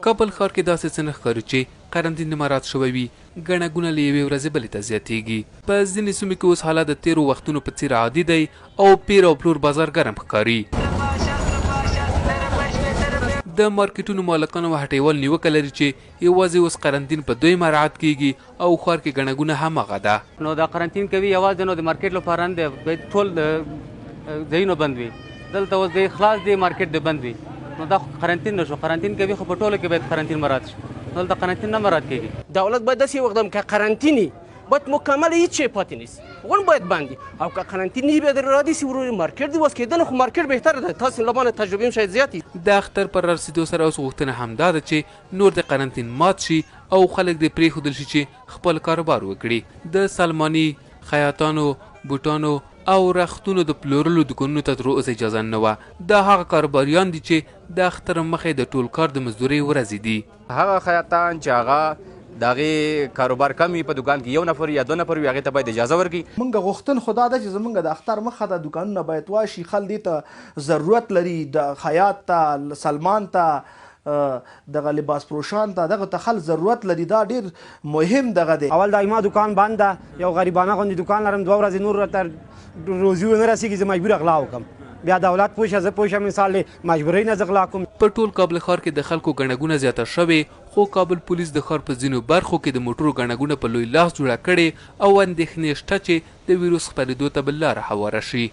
کابل ښار کې داسې څه نه ښکاري چې قرنطین مراعات شوی وي. ګڼه ګوڼه له یوې ورځې بلې ته زیاتېږي. په ځینې سیمو کې اوس حالت د تېرو وختونو په څېر عادي دی او پیر او پلور بازار ګرم ښکاري. د مارکیټونو مالکان او هټیوال نیوکه لري چې یوازې اوس قرنطین په دوی مراعات کیږي او ښار کې ګڼه ګوڼه هماغه ده. نو دا قرنطین کوي یوازې نو د مارکیټ لپاره نه دی، ټول ځایونه بند وي. دلته اوس دی خلاص دی، مارکیټ دی بند وي. نو دا قرنطین نشو. قرنطین کوي خو په ټولو کې باید قرنطین مراعات شي. دلته قرنطین نه مراعات کیږي. دولت باید داسې وقدم که قرنطینی باید مکمل هیچ شی پاتې نیست، اون باید بندی او که قرنطینی باید رادی سی ورو مارکیټ دی واس کېدل خو مارکیټ بهتره ده. تاسو لبانه تجربه هم شاید زیاتی. د اختر پر رسیدو سره اوس غوښتنه همدا ده چې نور د قرنطین مات شي او خلک دې پرېښودل شي چې خپل کاروبار وکړي. د سلماني، خیاطانو، بوټانو او رختونو د پلورلو دوکانونو ته تر اوسه اجازه نه وه. دا هغه کاروباریان دي چې د اختر مخې د ټول کار د مزدورۍ ورځې دي. هغه خیاطان چې هغه دغه کاروبار کم وي په دکان کې یو نفر یا 2 نفر وي، هغې ته باید اجازه ورکړي. موږ غوښتل خو دا ده چې زموږ د اختر مخه د دوکانونه باید واشي. خلک دې ته ضرورت لري، د خیاط ته، سلمان ته، دغه لباس پروشان ته، دغه ته خل ضرورت لري. دا ډېر مهم دغه دی. اول دا ما دکان بند ده، یو غریبانه غوندې دکان لرم، 2 ورځې نور راته روزي ونه رسېږي، زه مجبور غلا وکړم. بیا دولت پوه شه، زه پوه شم مثال مجبورۍ نه زه غلا کوم. په ټول کابل ښار کې د خلکو ګڼه ګوڼه زیاته شوې، خو کابل پولیس د ښار په ځینو برخو کې د موټرو ګڼه ګوڼه په لوی لاس جوړه کړې او اندېښنې شته چې د ویروس خپرېدو ته به لاره هواره شي.